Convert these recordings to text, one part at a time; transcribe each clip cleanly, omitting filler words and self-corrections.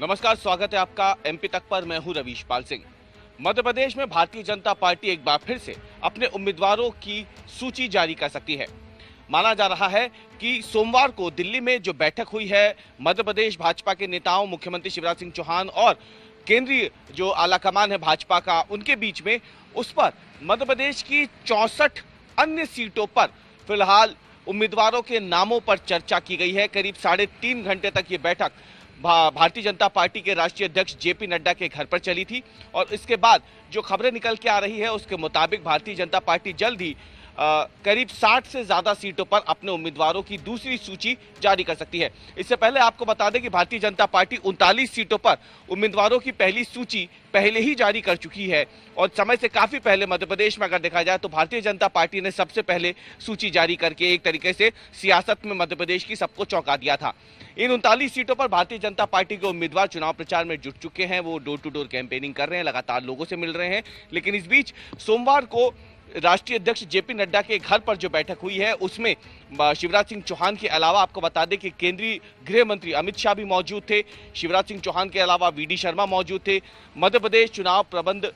नमस्कार, स्वागत है आपका एमपी तक पर। मैं हूं रवीश पाल सिंह। मध्य प्रदेश में भारतीय जनता पार्टी एक बार फिर से अपने उम्मीदवारों की सूची जारी कर सकती है। माना जा रहा है कि सोमवार को दिल्ली में जो बैठक हुई है मध्य प्रदेश भाजपा के नेताओं, मुख्यमंत्री शिवराज सिंह चौहान और केंद्रीय जो आलाकमान है भाजपा का, उनके बीच में, उस पर मध्य प्रदेश की 64 अन्य सीटों पर फिलहाल उम्मीदवारों के नामों पर चर्चा की गई है। करीब 3.5 घंटे तक ये बैठक भारतीय जनता पार्टी के राष्ट्रीय अध्यक्ष जेपी नड्डा के घर पर चली थी और इसके बाद जो खबरें निकल के आ रही है उसके मुताबिक भारतीय जनता पार्टी जल्द ही करीब 60 से ज्यादा सीटों पर अपने उम्मीदवारों की दूसरी सूची जारी कर सकती है। इससे पहले आपको बता दें कि भारतीय जनता पार्टी 39 सीटों पर उम्मीदवारों की पहली सूची पहले ही जारी कर चुकी है और समय से काफी पहले मध्य प्रदेश में अगर देखा जाए तो भारतीय जनता पार्टी ने सबसे पहले सूची जारी करके एक तरीके से सियासत में मध्य प्रदेश की सबको चौंका दिया था। इन 39 सीटों पर भारतीय जनता पार्टी के उम्मीदवार चुनाव प्रचार में जुट चुके हैं। वो डोर टू डोर कैंपेनिंग कर रहे हैं, लगातार लोगों से मिल रहे हैं। लेकिन इस बीच सोमवार को राष्ट्रीय अध्यक्ष जेपी नड्डा के घर पर जो बैठक हुई है उसमें शिवराज सिंह चौहान के अलावा आपको बता दें कि केंद्रीय गृह मंत्री अमित शाह भी मौजूद थे। शिवराज सिंह चौहान के अलावा वीडी शर्मा मौजूद थे। मध्य प्रदेश चुनाव प्रबंध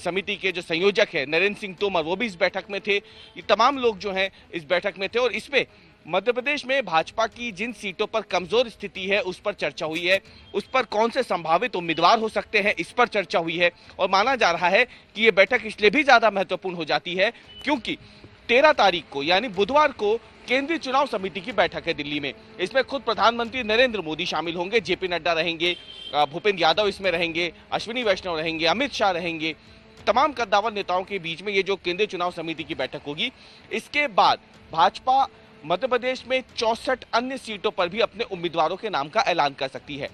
समिति के जो संयोजक है नरेंद्र सिंह तोमर, वो भी इस बैठक में थे। ये तमाम लोग जो हैं इस बैठक में थे और इसमें मध्य प्रदेश में भाजपा की जिन सीटों पर कमजोर स्थिति है उस पर चर्चा हुई है। उस पर कौन से संभावित उम्मीदवार हो सकते हैं, इस पर चर्चा हुई है। और माना जा रहा है कि ये बैठक इसलिए भी ज्यादा महत्वपूर्ण हो जाती है क्योंकि 13 तारीख को यानी बुधवार को केंद्रीय चुनाव समिति की बैठक है दिल्ली में। इसमें खुद प्रधानमंत्री नरेंद्र मोदी शामिल होंगे, जेपी नड्डा रहेंगे, भूपेंद्र यादव इसमें रहेंगे, अश्विनी वैष्णव रहेंगे, अमित शाह रहेंगे। तमाम कद्दावर नेताओं के बीच में ये जो केंद्रीय चुनाव समिति की बैठक होगी, इसके बाद भाजपा मध्य प्रदेश में 64 अन्य सीटों पर भी अपने उम्मीदवारों के नाम का ऐलान कर सकती है।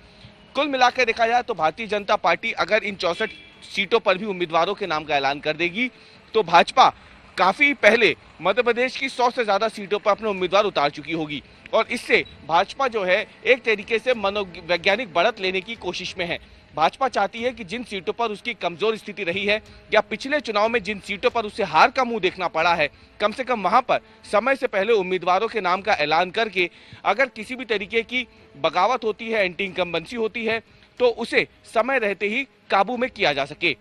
कुल मिलाकर देखा जाए तो भारतीय जनता पार्टी अगर इन 64 सीटों पर भी उम्मीदवारों के नाम का ऐलान कर देगी तो भाजपा काफी पहले मध्य प्रदेश की 100 से ज्यादा सीटों पर अपने उम्मीदवार उतार चुकी होगी और इससे भाजपा जो है एक तरीके से मनोवैज्ञानिक बढ़त लेने की कोशिश में है। भाजपा चाहती है कि जिन सीटों पर उसकी कमजोर स्थिति रही है या पिछले चुनाव में जिन सीटों पर उसे हार का मुंह देखना पड़ा है, कम से कम वहां पर समय से पहले उम्मीदवारों के नाम का ऐलान करके अगर किसी भी तरीके की बगावत होती है, एंटी इनकम्बेंसी होती है, तो उसे समय रहते ही काबू में किया जा सके।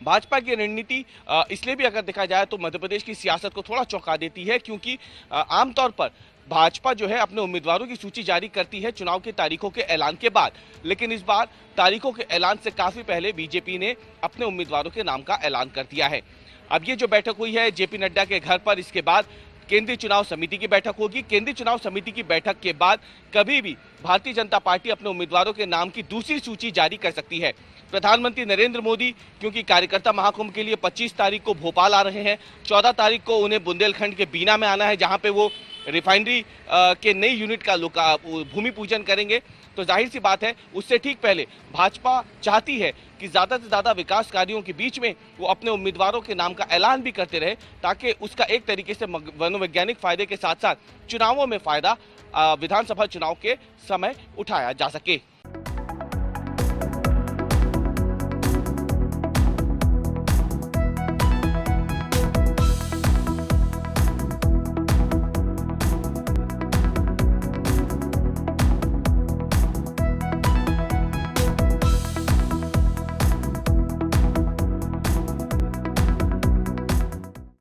भाजपा की रणनीति इसलिए भी अगर देखा जाए तो मध्य प्रदेश की सियासत को थोड़ा चौंका देती है क्योंकि आमतौर पर भाजपा जो है अपने उम्मीदवारों की सूची जारी करती है चुनाव की तारीखों के ऐलान के बाद, लेकिन इस बार तारीखों के ऐलान से काफी पहले बीजेपी ने अपने उम्मीदवारों के नाम का ऐलान कर दिया है। अब ये जो बैठक हुई है जेपी नड्डा के घर पर, इसके बाद केंद्रीय चुनाव समिति की बैठक होगी। केंद्रीय चुनाव समिति की बैठक के बाद कभी भी भारतीय जनता पार्टी अपने उम्मीदवारों के नाम की दूसरी सूची जारी कर सकती है। प्रधानमंत्री नरेंद्र मोदी क्योंकि कार्यकर्ता महाकुंभ के लिए 25 तारीख को भोपाल आ रहे हैं, 14 तारीख को उन्हें बुंदेलखंड के बीना में आना है जहां पे वो रिफाइनरी के नई यूनिट का भूमि पूजन करेंगे। तो जाहिर सी बात है उससे ठीक पहले भाजपा चाहती है कि ज्यादा से ज्यादा विकास कार्यों के बीच में वो अपने उम्मीदवारों के नाम का ऐलान भी करते रहे ताकि उसका एक तरीके से मनोवैज्ञानिक फायदे के साथ साथ चुनावों में फायदा विधानसभा चुनाव के समय उठाया जा सके।